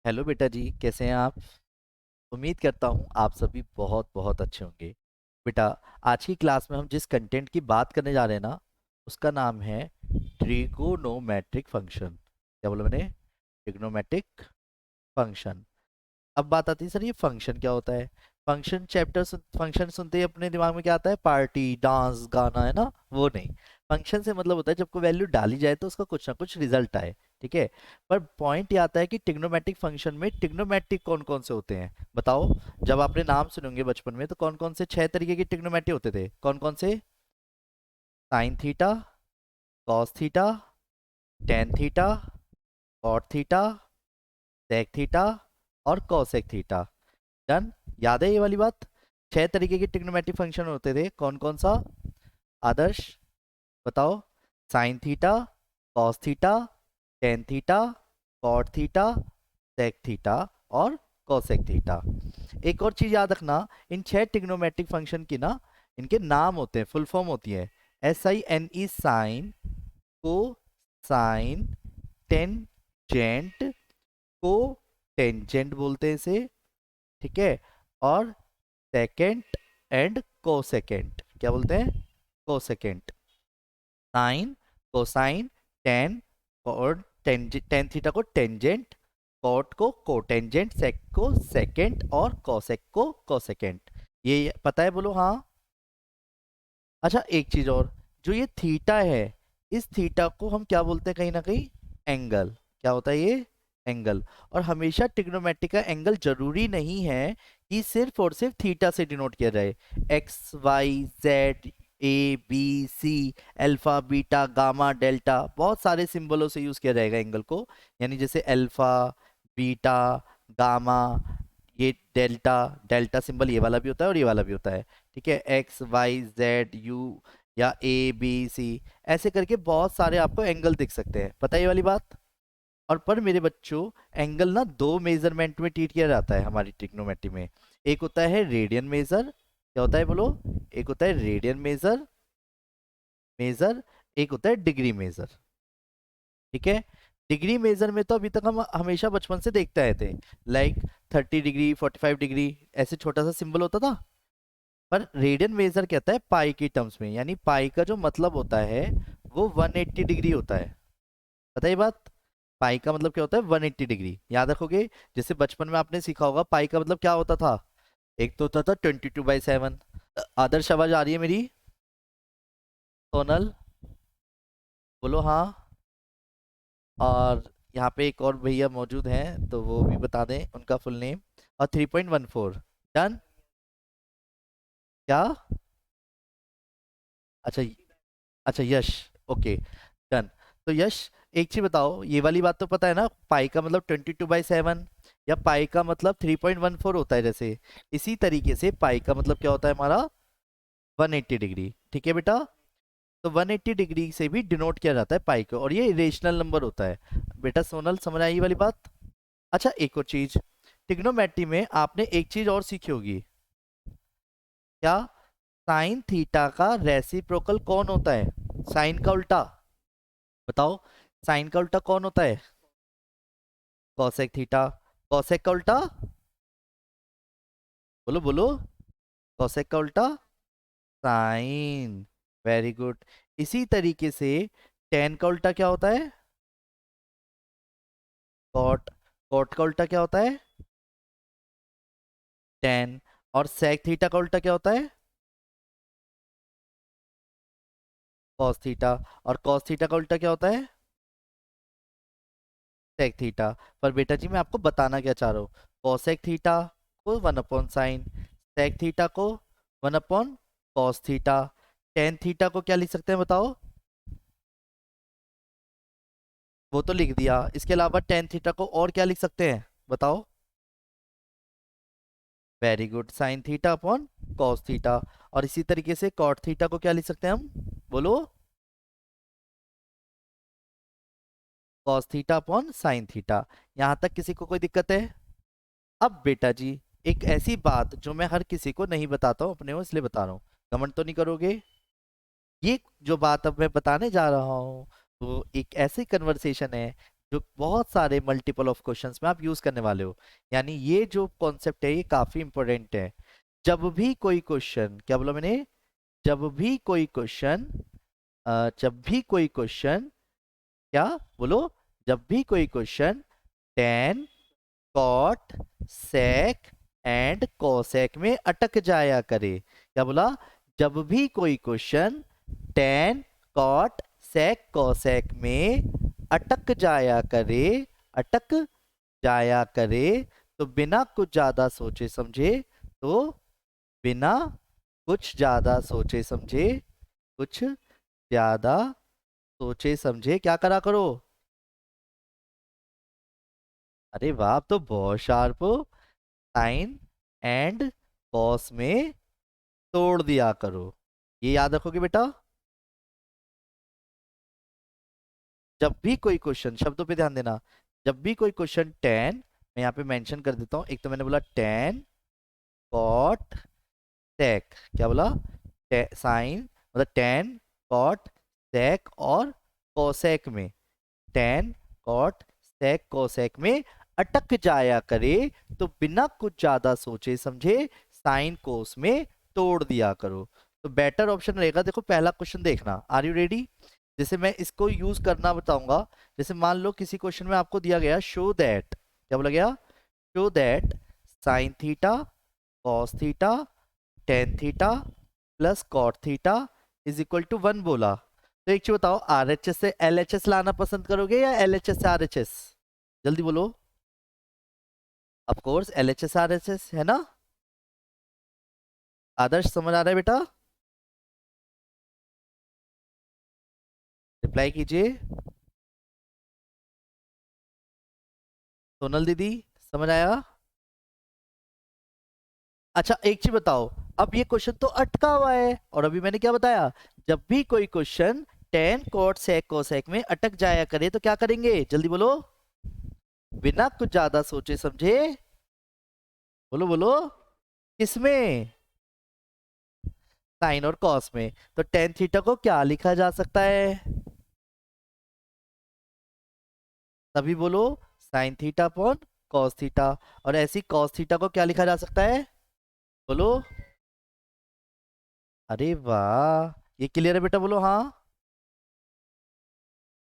Hello बेटा जी, कैसे हैं आप? उम्मीद करता हूँ आप सभी बहुत बहुत अच्छे होंगे। बेटा, आज की क्लास में हम जिस कंटेंट की बात करने जा रहे हैं ना, उसका नाम है ट्रिगोनोमेट्रिक फंक्शन। क्या बोला मैंने? Trigonometric function. अब बात आती है, सर ये फंक्शन क्या होता है? फंक्शन सुनते ही अपने दिमाग में क्या आता है? पार्टी, डांस, गाना, है ना? वो नहीं। फंक्शन से मतलब होता है जब कोई वैल्यू डाली जाए तो उसका कुछ ना कुछ रिजल्ट आए। ठीक है। पर पॉइंट ये आता है कि ट्रिग्नोमेट्रिक फंक्शन में ट्रिग्नोमेट्रिक कौन कौन से होते हैं, बताओ। जब आपने नाम सुनेंगे बचपन में तो कौन कौन से 6 तरीके के ट्रिग्नोमेट्री होते थे? कौन कौन से? Sine theta, cos theta, tan theta, cot theta, sec theta और कोसेक थीटा। डन। याद है ये वाली बात? 6 तरीके के ट्रिग्नोमेट्रिक फंक्शन होते थे, कौन कौन सा? आदर्श, बताओ। Sine theta, cos theta, tan theta, cot theta, sec theta और कोसेक थीटा। एक और चीज याद रखना, इन 6 ट्रिग्नोमेट्रिक फंक्शन की ना, इनके नाम होते हैं, फुल फॉर्म होती है। SINE, साइन, को साइन, टेंजेंट, को टेंजेंट बोलते हैं इसे। ठीक है। और सेकेंड एंड कोसेकेंट, क्या बोलते हैं? कोसेकेंट। साइन, कोसाइन, टेन, और टेन थीटा को टेंजेंट, कॉट को कोटेंजेंट, सेक को सेकेंट और कोसेक को कोसेकेंट। ये पता है? बोलो हाँ। अच्छा, एक चीज और, जो ये थीटा है, इस थीटा को हम क्या बोलते हैं कहीं ना कहीं? एंगल। क्या होता है ये? एंगल। और हमेशा ट्रिग्नोमेट्री का एंगल जरूरी नहीं है कि सिर्फ और सिर्फ थीटा से डिनोट किया जाए। एक्स, वाई, जेड, ए, बी, सी, अल्फा, बीटा, गामा, डेल्टा, बहुत सारे सिंबलों से यूज किया जाएगा एंगल को। यानी जैसे अल्फा, बीटा, गामा, ये डेल्टा। डेल्टा सिंबल ये वाला भी होता है और ये वाला भी होता है। ठीक है। एक्स, वाई, जेड, यू या ए, बी, सी, ऐसे करके बहुत सारे आपको एंगल दिख सकते हैं, पता है ये वाली बात? और पर मेरे बच्चों, एंगल ना दो मेजरमेंट में ट्रीट किया जाता है हमारी ट्रिग्नोमेट्री में। एक होता है रेडियन मेजर। क्या होता है बोलो? एक होता है रेडियन मेजर मेजर एक होता है डिग्री मेजर। ठीक है। डिग्री मेजर में तो अभी तक हम हमेशा बचपन से देखते आए थे, लाइक 30 डिग्री, 45 डिग्री, ऐसे छोटा सा सिंबल होता था। पर रेडियन मेजर कहता है पाई की टर्म्स में, यानी पाई का जो मतलब होता है वो 180 डिग्री होता है। पता है ये बात? पाई का मतलब क्या होता है? 180 डिग्री, याद रखोगे। जैसे बचपन में आपने सीखा होगा पाई का मतलब क्या होता था। एक तो होता था 22/7। आदर्श, आवाज आ रही है मेरी? सोनल, बोलो हाँ। और यहाँ पे एक और भैया मौजूद हैं तो वो भी बता दें उनका फुल नेम। और 3.14। डन। क्या? अच्छा, अच्छा यश। ओके। डन। तो यश, एक चीज बताओ, ये वाली बात तो पता है ना, पाई का मतलब 22/7 या पाई का मतलब 3.14 होता है जैसे। इसी तरीके से पाई का मतलब क्या होता है हमारा? 180 डिग्री। ठीक है बेटा। तो 180 डिग्री से भी डिनोट किया जाता है पाई को, और ये इरेशनल नंबर होता है। बेटा सोनल, समझ आई ये वाली बात? अच्छा, एक और चीज, ट्रिग्नोमेट्री में आपने एक चीज और सीखी होगी। क्या? साइन थीटा का रेसिप्रोकल कौन होता है? साइन का उल्टा, बताओ। साइन का उल्टा कौन होता है? Cosec theta. कॉसेक का उल्टा, बोलो बोलो। कॉसेक का उल्टा साइन। Very good. इसी तरीके से टेन का उल्टा क्या होता है? कॉट। कॉट का उल्टा क्या होता है? टेन। और सेक थीटा का उल्टा क्या होता है? Cos theta. और कॉस थीटा का उल्टा क्या होता है? Sec theta. पर बेटा जी, मैं आपको बताना क्या चाह रहा हूँ, कॉसेक थीटा को 1/साइन, सेक थीटा को 1/कॉस थीटा, टेन थीटा को क्या लिख सकते हैं बताओ? वो तो लिख दिया, इसके अलावा टेन थीटा को और क्या लिख सकते हैं बताओ? Very good, sine theta upon cos theta. और इसी तरीके से कॉट थीटा को क्या लिख सकते हैं हम? बोलो। Cos theta upon sine theta. यहां तक किसी को कोई दिक्कत है? अब बेटा जी, एक ऐसी बात जो मैं हर किसी को नहीं बताता हूँ, अपने को इसलिए बता रहा हूँ, घमंड तो नहीं करोगे? ये जो बात अब मैं बताने जा रहा हूँ वो एक ऐसी कन्वर्सेशन है जो बहुत सारे मल्टीपल ऑफ क्वेश्चंस में आप यूज करने वाले हो। यानी ये जो कॉन्सेप्ट है ये काफी इंपॉर्टेंट है। जब भी कोई क्वेश्चन, क्या बोला मैंने, जब भी कोई क्वेश्चन, जब भी कोई क्वेश्चन, क्या बोलो, जब भी कोई question tan cot sec and cosec में अटक जाया करे। क्या बोला, जब भी कोई question tan cot sec cosec में अटक जाया करे, अटक जाया करे, तो बिना कुछ ज्यादा सोचे समझे, तो बिना कुछ ज्यादा सोचे समझे, कुछ ज्यादा सोचे समझे क्या करा करो। अरे वाह, आप तो बहुत शार्प हो। साइन एंड कॉस में तोड़ दिया करो, ये याद रखोगे बेटा। जब भी कोई क्वेश्चन, शब्दों पे ध्यान देना, जब भी कोई क्वेश्चन टेन, मैं यहाँ पे मेंशन कर देता हूँ, एक तो मैंने बोला टेन कॉट सेक, क्या बोला, साइन मतलब टेन कॉट सेक और कोसेक में, टेन कॉट सेक कोसेक में अटक जाया करे, तो बिना कुछ ज्यादा सोचे समझे साइन कोस में तोड़ दिया करो। तो बेटर ऑप्शन रहेगा, देखो पहला क्वेश्चन देखना, आर यू रेडी। जैसे मैं इसको यूज करना बताऊंगा। जैसे मान लो किसी क्वेश्चन में आपको दिया गया शो दैट, क्या बोला गया, show that sine theta cos theta tan theta plus cot theta is equal to 1 बोला। तो एक चीज बताओ, आरएचएस से एलएचएस लाना पसंद करोगे या एलएचएस से आरएचएस? जल्दी बोलो। ऑफ कोर्स एलएचएस आरएचएस है ना। आदर्श समझ आ रहा है बेटा? रिप्लाई कीजिए। सोनल दीदी, समझ आया? अच्छा एक चीज बताओ, अब ये क्वेश्चन तो अटका हुआ है, और अभी मैंने क्या बताया, जब भी कोई question tan cot sec cosec में अटक जाया करे तो क्या करेंगे, जल्दी बोलो, बिना कुछ ज्यादा सोचे समझे, बोलो बोलो, किसमें, साइन और कॉस में। तो टेन थीटा को क्या लिखा जा सकता है, तभी बोलो, sine theta upon cos theta. और ऐसी कॉस थीटा को क्या लिखा जा सकता है, बोलो। अरे वाह, ये क्लियर है बेटा, बोलो हाँ।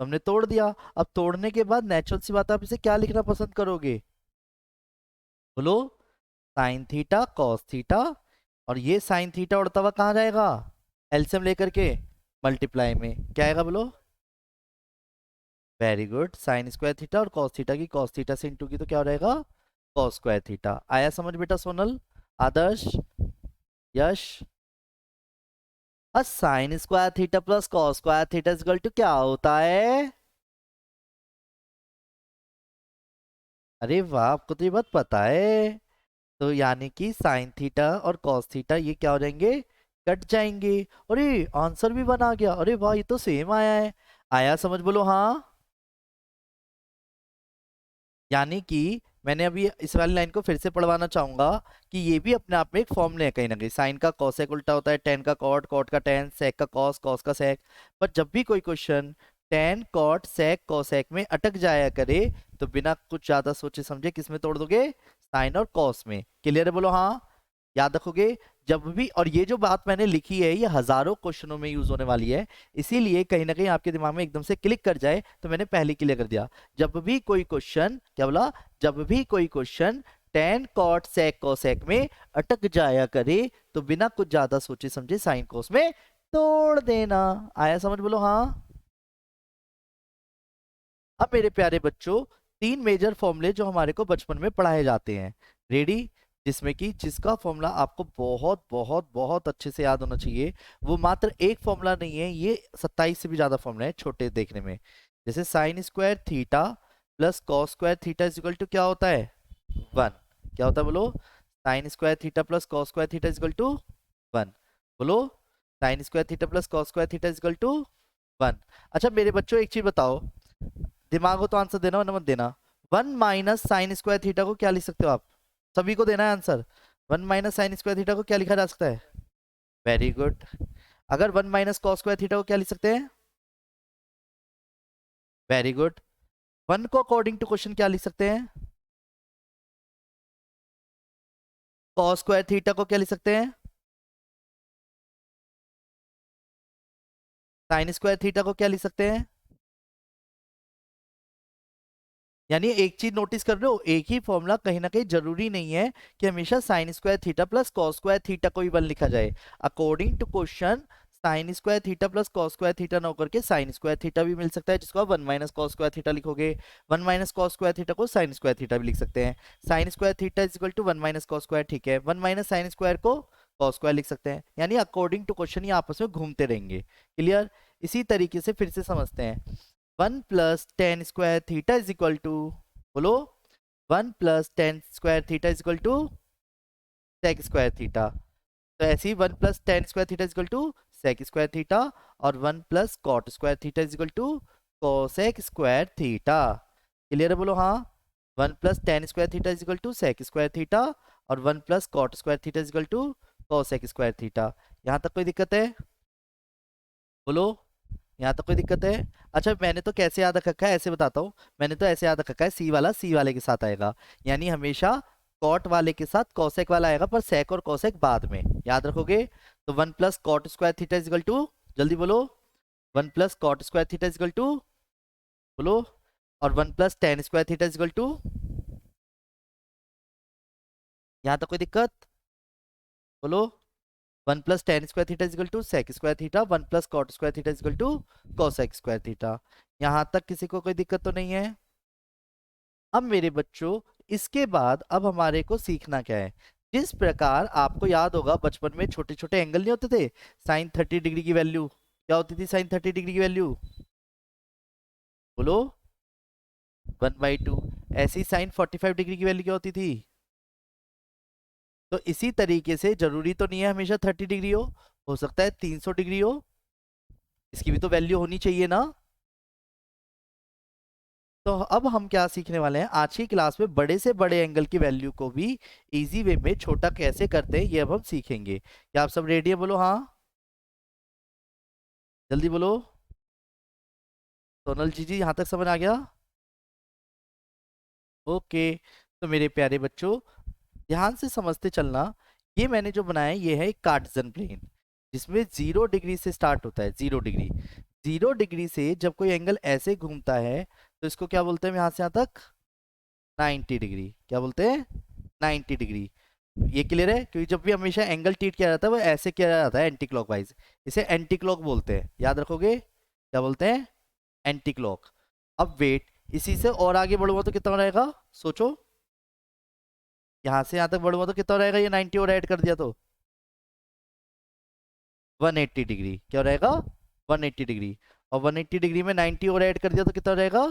हमने तोड़ दिया। अब तोड़ने के बाद नेचुरल सी बात है, आप इसे क्या लिखना पसंद करोगे, बोलो, साइन थीटा कॉस थीटा। और ये साइन थीटा उड़ता हुआ कहाँ जाएगा, एलसीएम लेकर के मल्टीप्लाई में क्या आएगा, बोलो। Very good, sign square theta और कॉस थीटा की कॉस थीटा से इंटू की तो क्या हो जाएगा, कॉस स्क्वायर थीटा। आया समझ बेटा Sonal, Adarsh, Yash. Sine square theta plus cos square theta equal to क्या होता है, अरे वाह, आपको तो ये बात पता है। तो यानी कि साइन थीटा और कॉस थीटा ये क्या हो जाएंगे, कट जाएंगे। अरे आंसर भी बना गया, अरे वाह, ये तो सेम आया है। आया समझ, बोलो हाँ। यानी कि मैंने अभी इस वाली लाइन को फिर से पढ़वाना चाहूंगा कि ये भी अपने आप में एक फॉर्मूला है कहीं ना कहीं, साइन का कॉसेक उल्टा होता है, टेन का कॉट, कॉट का टेन, सेक का कॉस, कॉस का सेक। पर जब भी कोई question tan cot sec cosec में अटक जाया करे, तो बिना कुछ ज्यादा सोचे समझे किस में तोड़ दोगे, साइन और कॉस में। क्लियर है, बोलो हाँ। याद रखोगे जब भी, और ये जो बात मैंने लिखी है ये हजारों क्वेश्चनों में यूज होने वाली है, इसीलिए कहीं ना कहीं आपके दिमाग में एकदम से क्लिक कर जाए, तो मैंने पहले क्लियर कर दिया। जब भी कोई क्वेश्चन, क्या बोला, जब भी कोई question tan cot sec cosec में अटक जाया करे, तो बिना कुछ ज्यादा सोचे समझे साइन कोस में तोड़ देना। आया समझ, बोलो हाँ। अब मेरे प्यारे बच्चों, तीन मेजर फॉर्मूले जो हमारे को बचपन में पढ़ाए जाते हैं, रेडी, जिसमें कि जिसका फॉर्मूला आपको बहुत बहुत बहुत अच्छे से याद होना चाहिए। वो मात्र एक फॉर्मूला नहीं है, ये 27 से भी ज्यादा फॉर्मूला है छोटे देखने में। जैसे sine square theta plus cos square theta is equal to क्या होता है, 1। क्या होता है, बोलो, sine square theta plus cos square theta is equal to 1। बोलो, sine square theta plus cos square theta is equal to 1। अच्छा मेरे बच्चों एक चीज बताओ, दिमाग हो तो आंसर देना वरना मत देना। 1 - साइन स्क्वायर थीटा को क्या लिख सकते हो आप, सभी को देना है आंसर। 1 - साइन स्क्वायर थीटा को क्या लिखा जा सकता है, वेरी गुड। अगर 1 - कॉस स्क्वायर थीटा को क्या लिख सकते हैं, वेरी गुड। वन को अकॉर्डिंग टू क्वेश्चन क्या लिख सकते हैं? कॉस स्क्वायर थीटा को क्या लिख सकते हैं? साइन स्क्वायर थीटा को क्या लिख सकते हैं? यानी एक चीज नोटिस कर रहे हो, एक ही फॉर्मूला कहीं ना कहीं जरूरी नहीं है कि हमेशा sine square theta plus cos square theta को ही वन लिखा जाए। According to question sine square theta plus cos square theta ना होकर के साइन स्क्वायर थीटा भी मिल सकता है, जिसको आप one minus cos square theta लिखोगे। One minus cos square theta को साइन स्क्वायर थीटा भी लिख सकते हैं। Sine square theta is equal to one minus cos square, ठीक है। वन माइनस साइन स्क्वायर को कॉस स्क्वायर लिख सकते हैं। यानी अकॉर्डिंग टू क्वेश्चन ये आपस में घूमते रहेंगे। क्लियर? इसी तरीके से फिर से समझते हैं। One plus tan square theta is equal to, बोलो, one plus tan square theta is equal to sec square theta. तो ऐसे ही one plus tan square theta is equal to sec square theta, और one plus cot square theta is equal to cosec square theta. Clear है? बोलो हाँ। One plus tan square theta is equal to sec square theta, और one plus cot square theta is equal to cosec square theta. यहाँ तक कोई दिक्कत है? बोलो, यहाँ तक कोई दिक्कत है? अच्छा, मैंने तो कैसे याद रखा है ऐसे बताता हूँ। मैंने तो ऐसे याद रखा है, सी वाला सी वाले के साथ आएगा, यानी हमेशा कॉट वाले के साथ कॉसेक वाला आएगा, पर सेक और कॉसेक बाद में, याद रखोगे। तो one plus cot square theta is equal to, जल्दी बोलो, one plus cot square theta is equal to, बोलो, और one plus tan square theta is equal to. यहाँ तक कोई दिक्कत? बोलो, one plus tan square theta is equal to sec square theta, one plus cot square theta is equal to cosec square theta. यहाँ तक किसी को कोई दिक्कत तो नहीं है? अब मेरे बच्चों, इसके बाद अब हमारे को सीखना क्या है। जिस प्रकार आपको याद होगा बचपन में छोटे छोटे एंगल नहीं होते थे, साइन 30 डिग्री की वैल्यू क्या होती थी? साइन 30 डिग्री की वैल्यू, बोलो, 1/2। ऐसी साइन 45 डिग्री की वैल्यू क्या होती थी? तो इसी तरीके से जरूरी तो नहीं है हमेशा 30 डिग्री हो सकता है 300 डिग्री हो, इसकी भी तो वैल्यू होनी चाहिए ना। तो अब हम क्या सीखने वाले हैं आज की क्लास में, बड़े से बड़े एंगल की वैल्यू को भी इजी वे में छोटा कैसे करते हैं ये अब हम सीखेंगे। क्या आप सब रेडी है? बोलो हाँ, जल्दी बोलो। सोनल जी यहाँ तक समझ आ गया? ओके। तो मेरे प्यारे बच्चों, ध्यान से समझते चलना। ये मैंने जो बनाया है ये है एक कार्टेशियन प्लेन, जिसमें 0 डिग्री से स्टार्ट होता है। 0 डिग्री, 0 डिग्री से जब कोई एंगल ऐसे घूमता है तो इसको क्या बोलते हैं? यहाँ से यहाँ तक 90 डिग्री। क्या बोलते हैं? 90 डिग्री। ये क्लियर है? क्योंकि जब भी हमेशा एंगल ट्रीट किया जाता है वो ऐसे किया जाता है, एंटी क्लॉकवाइज। इसे एंटी क्लॉक बोलते हैं, याद रखोगे। क्या बोलते हैं? Anti clock. अब वेट, इसी से और आगे बढ़ूंगा तो कितना रहेगा? सोचो, यहाँ से यहाँ तक बढ़ूंगा तो कितना रहेगा? ये 90 और ऐड कर दिया तो 180 डिग्री। क्या रहेगा? 180 डिग्री। और 180 डिग्री में 90 और ऐड कर दिया तो कितना रहेगा?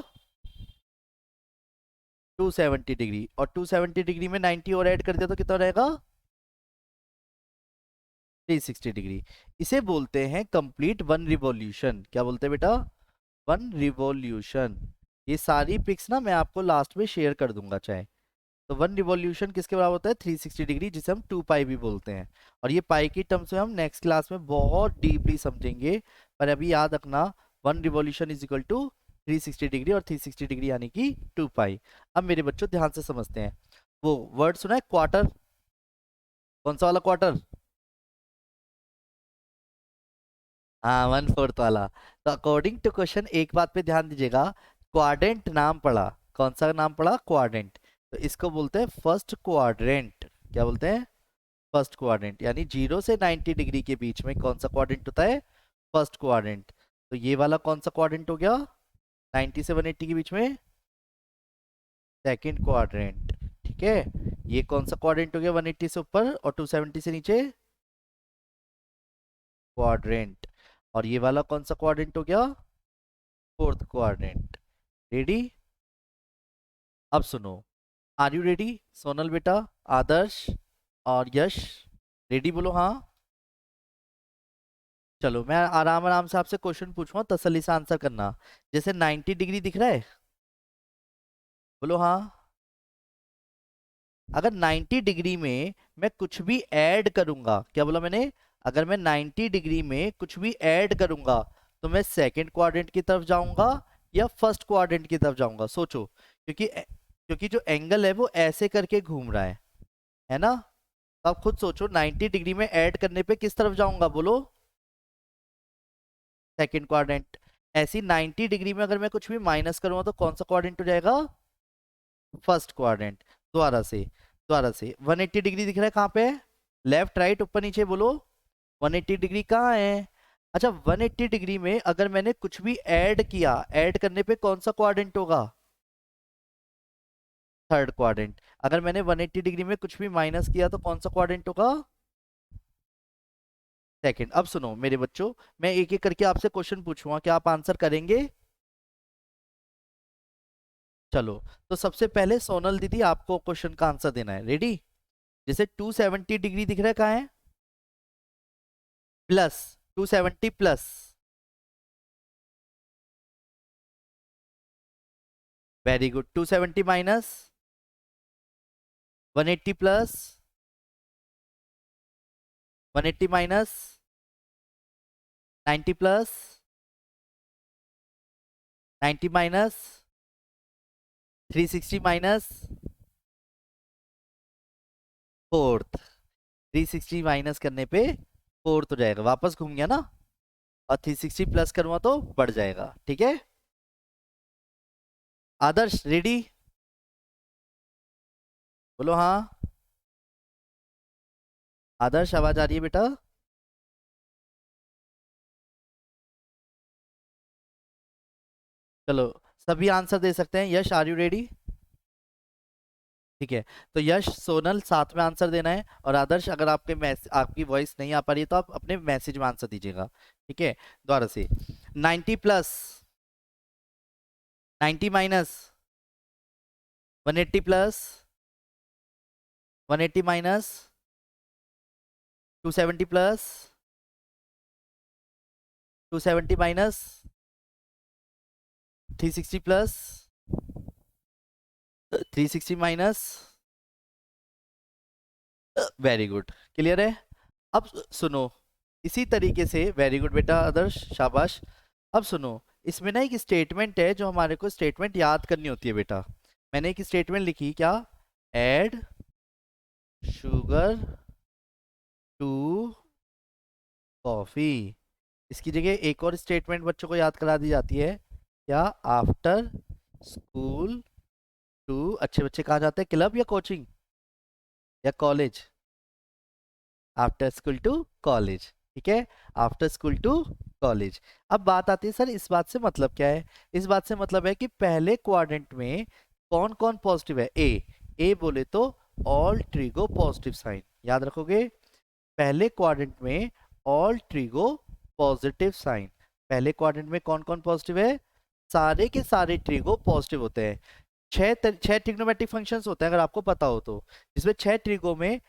270 डिग्री। और 270 डिग्री में 90 और ऐड कर दिया तो कितना रहेगा? 360 डिग्री। इसे बोलते हैं कंप्लीट वन रिवॉल्यूशन। क्या बोलते हैं बेटा? One revolution. ये सारी पिक्स ना मैं आपको लास्ट में शेयर कर दूंगा चाहे। तो वन रिवॉल्यूशन किसके बराबर होता है? 360 डिग्री, जिसे हम 2 पाई भी बोलते हैं। और ये पाई की टर्म्स में हम नेक्स्ट क्लास में बहुत डीपली समझेंगे, पर अभी याद रखना, one revolution is equal to 360 degree, और 360 डिग्री यानी कि 2 पाई। अब मेरे बच्चों ध्यान से समझते हैं। वो वर्ड सुना है क्वार्टर? कौन सा वाला क्वार्टर? हाँ, 1/4 वाला। तो अकॉर्डिंग टू क्वेश्चन एक बात पे ध्यान दीजिएगा, क्वाड्रेंट नाम पढ़ा। कौन सा नाम पढ़ा? क्वाड्रेंट। तो इसको बोलते हैं फर्स्ट क्वाड्रेंट। क्या बोलते हैं? First quadrant. यानी 0 से 90 डिग्री के बीच में कौन सा क्वाड्रेंट होता है? First quadrant. तो ये वाला कौन सा क्वाड्रेंट हो गया? 90 से 180 के बीच में सेकंड क्वाड्रेंट, ठीक है। ये कौन सा क्वाड्रेंट हो गया? 180 से ऊपर और 270 से नीचे क्वाड्रेंट। और ये वाला कौन सा क्वाड्रेंट हो गया? Fourth quadrant. रेडी? अब सुनो, आर यू रेडी? सोनल बेटा, आदर्श और यश, रेडी? बोलो हाँ। चलो मैं आराम आराम से आपसे क्वेश्चन पूछूंगा, तसल्ली से आंसर करना। जैसे 90 डिग्री दिख रहा है, बोलो हाँ। अगर 90 डिग्री में मैं कुछ भी ऐड करूंगा, क्या बोला मैंने? अगर मैं 90 डिग्री में कुछ भी ऐड करूंगा तो मैं सेकंड क्वाड्रेंट की तरफ जाऊंगा या फर्स्ट क्वाड्रेंट की तरफ जाऊंगा, सोचो, क्योंकि जो एंगल है वो ऐसे करके घूम रहा है ना। तो आप खुद सोचो 90 डिग्री में ऐड करने पे किस तरफ जाऊंगा, बोलो। Second quadrant. ऐसी 90 डिग्री में अगर मैं कुछ भी माइनस करूंगा तो कौन सा क्वाड्रेंट हो जाएगा, फर्स्ट क्वाड्रेंट। दोबारा से 180 डिग्री दिख रहा है कहाँ पे, लेफ्ट राइट ऊपर नीचे, बोलो 180 डिग्री कहाँ है। अच्छा 180 डिग्री में अगर मैंने कुछ भी ऐड किया, ऐड करने पे कौन सा क्वाड्रेंट होगा, थर्ड क्वाड्रेंट। अगर मैंने 180 डिग्री में कुछ भी माइनस किया तो कौन सा क्वाड्रेंट होगा, सेकंड। अब सुनो मेरे बच्चों, मैं एक एक करके आपसे क्वेश्चन पूछूंगा, क्या आप आंसर करेंगे। चलो, तो सबसे पहले सोनल दीदी आपको क्वेश्चन का आंसर देना है, रेडी। जैसे 270 डिग्री दिख रहा है कहाँ है, plus, 270 plus, very good. 270 minus, 180 plus, 180 minus, 90 plus, 90 minus, 360 minus fourth. 360 minus करने पे फोर्थ हो जाएगा, वापस घूम गया ना। और 360 प्लस करूंगा तो बढ़ जाएगा, ठीक है। आदर्श रेडी, बोलो हाँ। आदर्श आवाज आ रही है बेटा। चलो, सभी आंसर दे सकते हैं। यश आर यू रेडी, ठीक है। तो यश सोनल साथ में आंसर देना है, और आदर्श अगर आपकी वॉइस नहीं आ पा रही है तो आप अपने मैसेज में आंसर दीजिएगा, ठीक है। दोबारा से 90 plus, 90 minus, 180 plus, 180 minus, 270 plus, 270 minus, 360 plus, 360 minus, very good, clear है। अब सुनो, इसी तरीके से, वेरी गुड बेटा आदर्श, शाबाश। अब सुनो, इसमें ना एक स्टेटमेंट है जो हमारे को स्टेटमेंट याद करनी होती है बेटा। मैंने एक स्टेटमेंट लिखी, क्या, ऐड शुगर टू कॉफी। इसकी जगह एक और स्टेटमेंट बच्चों को याद करा दी जाती है, क्या, आफ्टर स्कूल टू, अच्छे बच्चे कहाँ जाते हैं, क्लब या कोचिंग या college, after school to college, ठीक है, आफ्टर स्कूल टू कॉलेज। अब बात आती है, सर इस बात से मतलब क्या है। इस बात से मतलब है कि पहले क्वाड्रेंट में कौन कौन पॉजिटिव है, ए बोले तो ऑल ट्रिगो पॉजिटिव साइन, याद रखोगे। पहले क्वाड्रेंट में ऑल ट्रिगो पॉजिटिव साइन, पहले क्वाड्रेंट में कौन कौन पॉजिटिव है, सारे के सारे ट्रिगो पॉजिटिव होते हैं। छह ट्रिग्नोमेट्रिक फंक्शंस होते हैं अगर आपको पता हो तो, जिसमें छह ट्रिगो में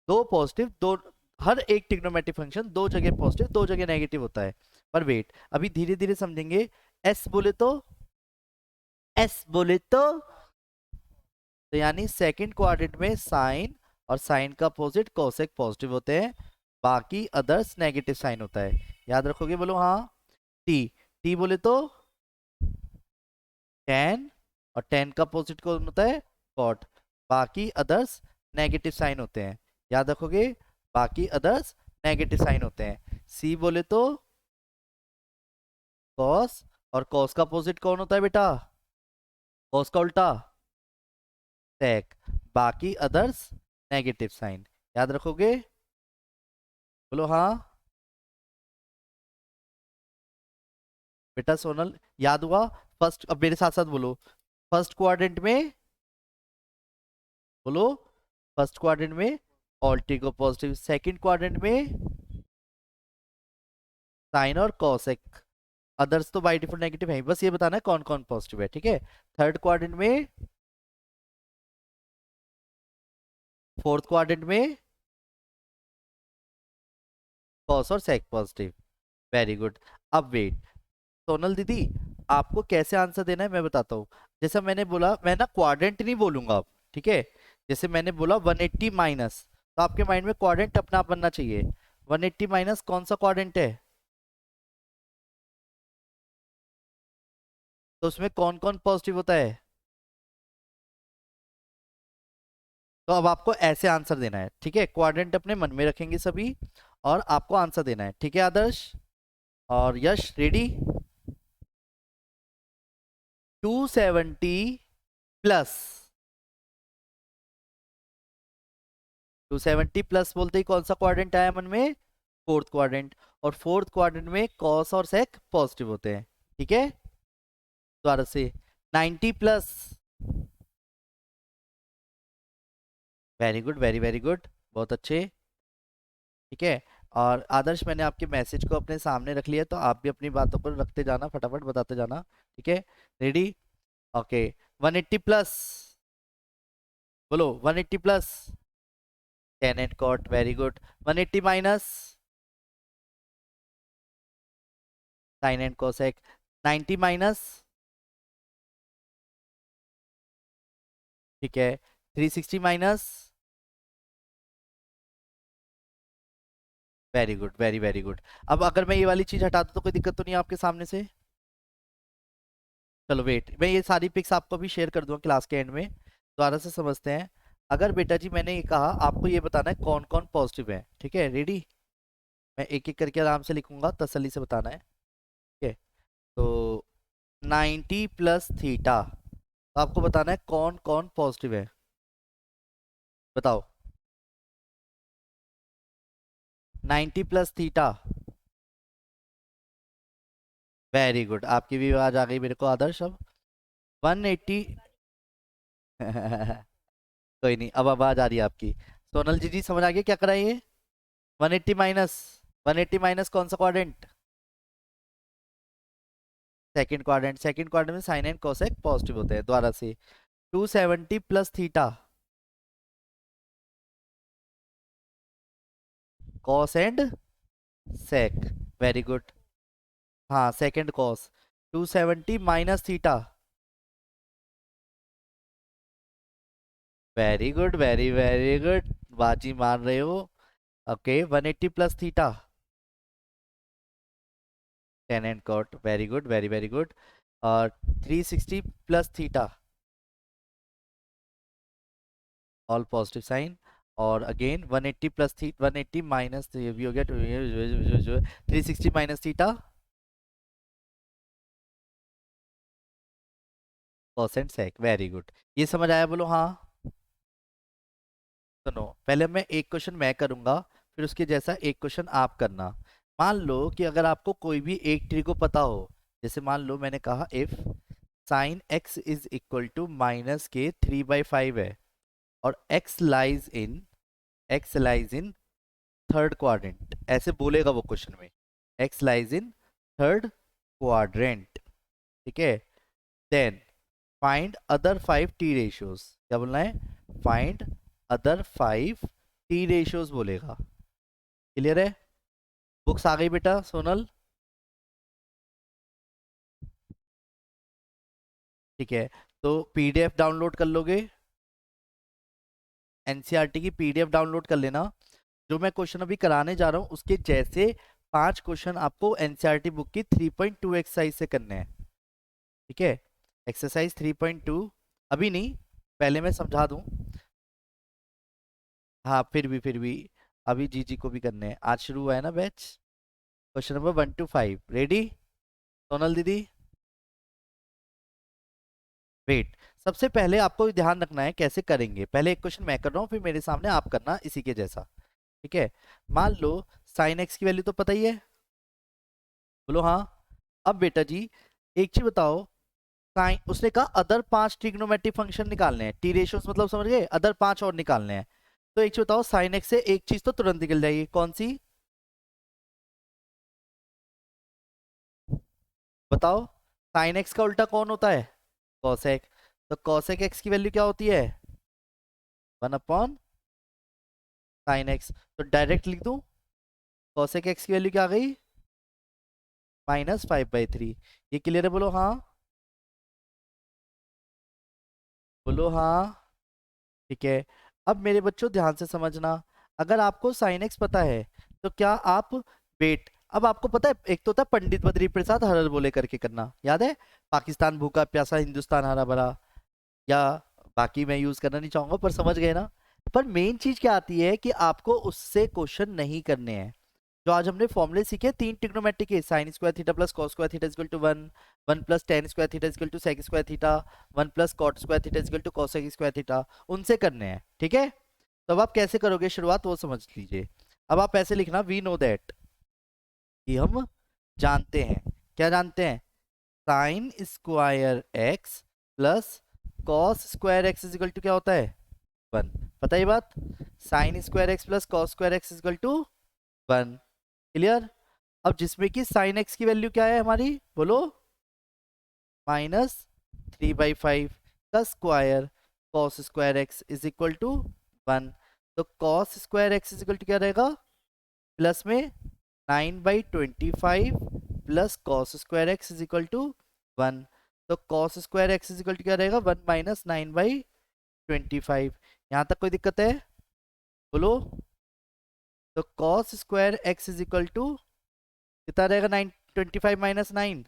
दो पॉजिटिव, दो, हर एक ट्रिग्नोमेट्रिक फंक्शन दो जगह पॉजिटिव दो जगह नेगेटिव होता है। पर वेट, अभी धीरे धीरे समझेंगे। एस बोले तो, एस बोले तो यानी सेकंड क्वाड्रेंट में साइन, और साइन का अपोजिट कोसेक पॉजिटिव होते हैं, बाकी अदर्स नेगेटिव साइन होता है, याद रखोगे, बोलो हाँ। टी, टी बोले तो टेन, और टेन का अपोजिट कौन होता है, कॉट, बाकी अदर्स नेगेटिव साइन होते हैं, याद रखोगे, बाकी अदर्स नेगेटिव साइन होते हैं। सी बोले तो कॉस, और कॉस का अपोजिट कौन होता है बेटा, कॉस का उल्टा सेक, बाकी अदर्स नेगेटिव साइन, याद रखोगे, बोलो हाँ। बेटा सोनल याद हुआ, फर्स्ट, अब मेरे साथ साथ बोलो, फर्स्ट क्वाड्रेंट में, बोलो, फर्स्ट क्वाड्रेंट में ऑल्टिगो पॉजिटिव, सेकंड क्वाड्रेंट में साइन और कॉसेक, अदर्स तो बाई डिफॉल्ट नेगेटिव है, बस ये बताना है कौन कौन पॉजिटिव है, ठीक है। थर्ड क्वाड्रेंट में, फोर्थ क्वाड्रेंट में कॉस और सेक पॉजिटिव, वेरी गुड। अब वेट, सोनल दीदी आपको कैसे आंसर देना है मैं बताता हूँ। जैसा मैंने बोला, मैं ना क्वाड्रेंट नहीं बोलूंगा अब, ठीक है। जैसे मैंने बोला 180 माइनस, तो आपके माइंड में क्वाड्रेंट अपना आप बनना चाहिए। 180 माइनस कौन सा क्वाड्रेंट है, तो उसमें कौन कौन पॉजिटिव होता है? तो अब आपको ऐसे आंसर देना है, ठीक है? क्वाड्रेंट अपने मन में रखेंगे सभी, और आपको आंसर देना है, ठीक है आदर्श और यश? रेडी? 270 प्लस, 270 प्लस बोलते ही कौन सा क्वाड्रेंट आया मन में? Fourth quadrant. और फोर्थ क्वाड्रेंट में कॉस और सेक पॉजिटिव होते हैं, ठीक है? दोबारा से 90 plus. Very good, very very good, बहुत अच्छे, ठीक है। और आदर्श, मैंने आपके मैसेज को अपने सामने रख लिया, तो आप भी अपनी बातों को रखते जाना, फटाफट बताते जाना, ठीक है? रेडी? ओके। 180 प्लस, बोलो 180 plus. Tan and cot, very good. 180 minus, sine and cosec. 90 minus, ठीक है। 360 minus, very good, very very good. अब अगर मैं ये वाली चीज हटा दूं तो कोई दिक्कत तो नहीं है आपके सामने से? चलो वेट, मैं ये सारी पिक्स आपको भी शेयर कर दूंगा क्लास के एंड में, दोबारा से समझते हैं। अगर बेटा जी मैंने ये कहा, आपको ये बताना है कौन कौन पॉजिटिव है, ठीक है? रेडी? मैं एक एक करके आराम से लिखूंगा, तसल्ली से बताना है, ठीक है? तो 90 प्लस थीटा, तो आपको बताना है कौन कौन पॉजिटिव है, बताओ। 90 प्लस थीटा, वेरी गुड, आपकी भी आवाज आ गई मेरे को आदर्श। अब 180 कोई नहीं, अब आवाज आ रही है आपकी। सोनल जी समझ आ गया क्या करा ये? 180 माइनस, 180 माइनस कौन सा quadrant? Second quadrant. Second quadrant में साइन एंड कोसेक पॉजिटिव होते हैं। दोबारा से 270 plus theta, cos and sec, very good. हाँ, second cos. 270 minus theta, very good, very very good, बाजी मार रहे हो। Okay, 180 plus theta, tan and cot, very good, very very good. और 360 plus theta, all positive sine. और again 180 plus theta, 180 minus, ये भी हो गया 360 माइनस थीटा, परसेंट सेक, वेरी गुड। ये समझ आया? बोलो हाँ। सुनो, पहले मैं एक क्वेश्चन मैं करूंगा, फिर उसके जैसा एक क्वेश्चन आप करना। मान लो कि अगर आपको कोई भी एक ट्री को पता हो, जैसे मान लो मैंने कहा if sine x is equal to minus के 3/5 है, और x lies in third quadrant, ऐसे बोलेगा वो क्वेश्चन में, x lies in third quadrant, ठीक है? Then find other 5 T ratios, क्या बोलना है? फाइंड अदर 5 टी रेशियोज बोलेगा। क्लियर है? बुक्स आ गई बेटा सोनल? ठीक है, तो पीडीएफ डाउनलोड कर लोगे, एनसीईआरटी की पीडीएफ डाउनलोड कर लेना। जो मैं क्वेश्चन अभी कराने जा रहा हूँ उसके जैसे 5 क्वेश्चन आपको एनसीईआरटी बुक की 3.2 एक्सरसाइज से करने हैं, ठीक है? एक्सरसाइज 3.2, अभी नहीं, पहले मैं समझा दूं। हाँ, फिर भी अभी जी को भी करने हैं, आज शुरू हुआ है ना batch. Question number 1 to 5, ready Sonal दीदी? वेट, सबसे पहले आपको ध्यान रखना है कैसे करेंगे। पहले एक क्वेश्चन मैं कर रहा हूँ, फिर मेरे सामने आप करना इसी के जैसा, ठीक है? मान लो साइन एक्स की वैल्यू तो पता ही है, बोलो हाँ। अब बेटा जी एक चीज बताओ, साइन, उसने कहा अदर 5 ट्रिग्नोमेट्रिक फंक्शन निकालने हैं, टी रेशियोस मतलब समझ गए, अदर 5 और निकालने हैं। तो एक चीज बताओ, साइन एक्स से एक चीज तो तुरंत निकल जाएगी, कौन सी? बताओ, साइन एक्स का उल्टा कौन होता है? कॉसेक। तो कॉसेक एक्स की वैल्यू क्या होती है? 1 अपॉन साइन एक्स। तो डायरेक्ट लिख दूं, कॉसेक एक्स की वैल्यू क्या आ गई? -5/3। ये क्लियर है? बोलो हाँ, बोलो हाँ, ठीक है। अब मेरे बच्चों ध्यान से समझना, अगर आपको साइन एक्स पता है, तो क्या आप, वेट, अब आपको पता है एक तो होता है पंडित बद्री प्रसाद हरर बोले करके करना, याद है? पाकिस्तान भूखा प्यासा हिंदुस्तान हरा भरा, या बाकी मैं यूज करना नहीं चाहूंगा, पर समझ गए ना? पर मेन चीज क्या आती है कि आपको उससे क्वेश्चन नहीं करने हैं। जो आज हमने फॉर्मूले सीखे 3 ट्रिग्नोमेट्रिक के, sine square theta plus cos square theta equal to 1, 1 plus tan square theta equal to sec square theta, 1 plus cot square theta equal to cosec square theta, उनसे करने हैं, ठीक है? तो अब आप कैसे करोगे शुरुआत वो समझ लीजिए। अब आप ऐसे लिखना, वी नो दैट, कि हम जानते हैं, क्या जानते हैं? Sine square x plus cos square x equal to क्या होता है? 1। पता है ये बात? Sine square x plus cos square x equal to 1। Clear? अब जिसमें कि साइन एक्स की वैल्यू क्या है हमारी, बोलो? -3/5 का square cos square x is equal to 1। तो cos square x is equal to क्या रहेगा? प्लस में 9/25 plus cos square x is equal to 1। तो cos square x is equal to क्या रहेगा? 1 माइनस 9/25। यहाँ तक कोई दिक्कत है? बोलो। तो cos square x is equal to कितना रहेगा? 9/25 माइनस 9,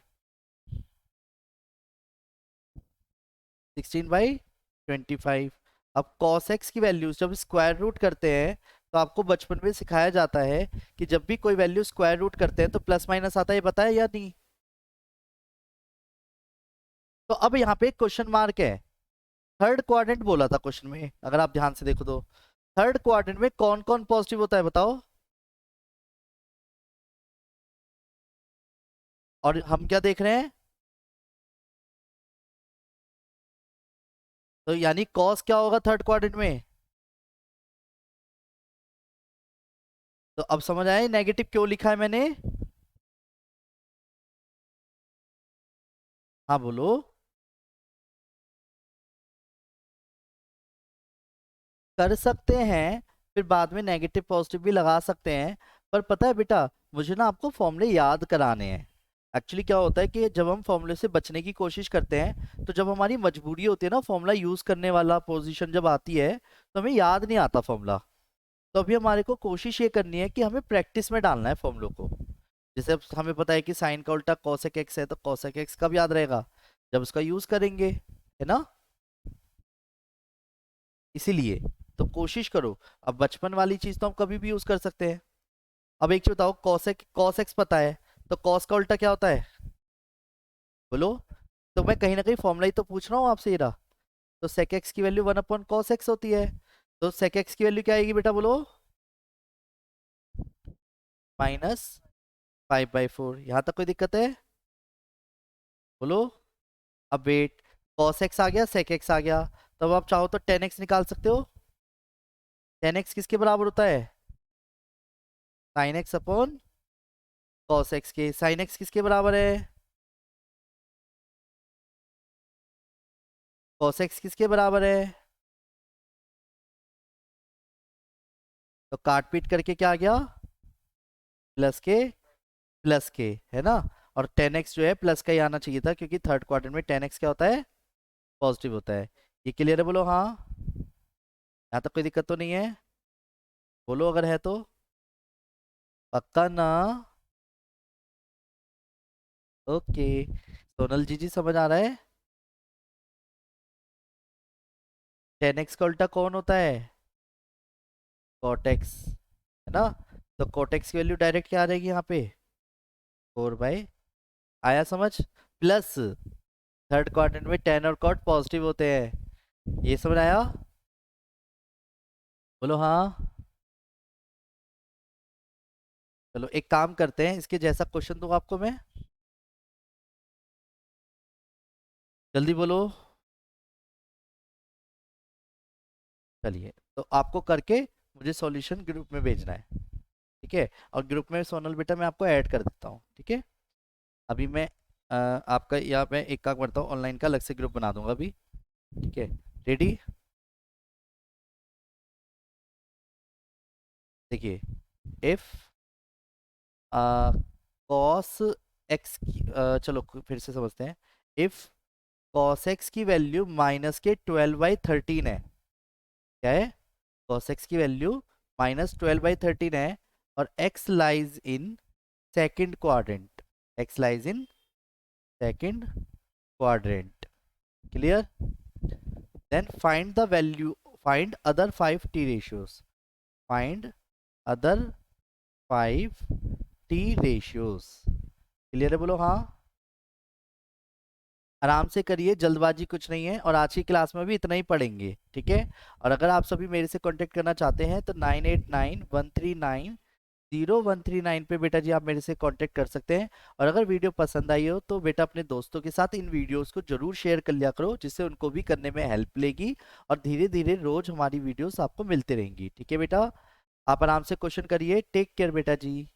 16/25। अब कॉस एक्स की वैल्यूज जब स्क्वायर रूट करते हैं, तो आपको बचपन में सिखाया जाता है कि जब भी कोई वैल्यू स्क्वायर रूट करते हैं तो प्लस माइनस आता है, ये पता है या नहीं? तो अब यहाँ पे एक क्वेश्चन मार्क है। थर्ड क्वाड्रेंट बोला था क्वेश्चन में, अगर आप ध्यान से देखो तो थर्ड क्वाड्रेंट में कौन कौन पॉजिटिव होता है बताओ? और हम क्या देख रहे हैं? तो यानी कॉस क्या होगा थर्ड क्वाड्रेंट में? तो अब समझ आए नेगेटिव क्यों लिखा है मैंने? हाँ बोलो। कर सकते हैं, फिर बाद में नेगेटिव पॉजिटिव भी लगा सकते हैं। पर पता है बेटा, मुझे ना आपको फॉर्मूले याद कराने हैं। एक्चुअली क्या होता है कि जब हम फॉर्मूले से बचने की कोशिश करते हैं, तो जब हमारी मजबूरी होती है ना फॉर्मूला यूज करने वाला पोजीशन जब आती है, तो हमें याद नहीं आता फॉर्मूला। तो अभी हमारे को कोशिश ये करनी है कि हमें प्रैक्टिस में डालना है फॉर्मूलों को। जैसे अब हमें पता है कि साइन का उल्टा कॉसेक एक्स है, तो कॉसेक एक्स कब याद रहेगा? जब उसका यूज करेंगे, है ना? इसीलिए तो कोशिश करो। अब बचपन वाली चीज तो हम कभी भी यूज कर सकते हैं। अब एक चीज बताओ, कॉसेक कॉस एक्स पता है, तो कॉस का उल्टा क्या होता है? बोलो। तो मैं कहीं ना कहीं फॉर्मूला ही तो पूछ रहा हूँ आपसे, ये रहा। तो सेक एक्स की वैल्यू 1/cos x होती है। तो सेक एक्स की वैल्यू क्या आएगी बेटा, बोलो? -5/4। यहाँ तक कोई दिक्कत है? बोलो। अब वेट, cos x आ गया, sec x आ गया। तब आप चाहो तो tan x निकाल सकते हो। tan x किसके बराबर होता है? sin x upon cos x के। sin x किसके बराबर है? cos x किसके बराबर है? तो काट पीट करके क्या आ गया? प्लस के, है ना? और tan x जो है प्लस का ही आना चाहिए था, क्योंकि थर्ड क्वार्टर में tan x क्या होता है? पॉजिटिव होता है। ये क्लियर है? बोलो हाँ। यहाँ तक कोई दिक्कत तो नहीं है? बोलो अगर है तो। पक्का ना? ओके। सोनल जी समझ आ रहा है? tan x का उल्टा कौन होता है? cot x, है ना? तो cot x की वैल्यू डायरेक्ट क्या आ जाएगी यहाँ पे? 4/। आया समझ? प्लस थर्ड क्वाड्रेंट में tan और cot पॉजिटिव होते हैं। ये समझ आया? बोलो हाँ। चलो एक काम करते हैं, इसके जैसा क्वेश्चन दूंगा आपको मैं, जल्दी बोलो। चलिए, तो आपको करके मुझे सॉल्यूशन ग्रुप में भेजना है, ठीक है? और ग्रुप में सोनल बेटा मैं आपको ऐड कर देता हूँ, ठीक है? अभी मैं आपका यहाँ पे एक काम करता हूँ, ऑनलाइन का अलग से ग्रुप बना दूंगा अभी, ठीक है? रेडी? देखिए, इफ कॉस एक्स की चलो फिर से समझते हैं। इफ कॉस एक्स की वैल्यू -12/13 है, क्या है? कॉस एक्स की वैल्यू -12/13 है, और x lies in second quadrant. X lies in second quadrant. Clear? Then find the value, find other 5 t ratios. Find other 5 t ratios. Clear है? बोलो हाँ। आराम से करिए, जल्दबाजी कुछ नहीं है, और आज की क्लास में भी इतना ही पढ़ेंगे, ठीक है। और अगर आप सभी मेरे से कांटेक्ट करना चाहते हैं तो 9891390139 पे बेटा जी आप मेरे से कांटेक्ट कर सकते हैं। और अगर वीडियो पसंद आई हो तो बेटा अपने दोस्तों के साथ इन वीडियोस को जरूर शेयर कर लिया करो, जिससे उनको भी करने में हेल्प लेगी, और धीरे धीरे रोज हमारी वीडियोस आपको मिलती रहेंगी, ठीक है बेटा। आप आराम से क्वेश्चन करिए। टेक केयर बेटा जी।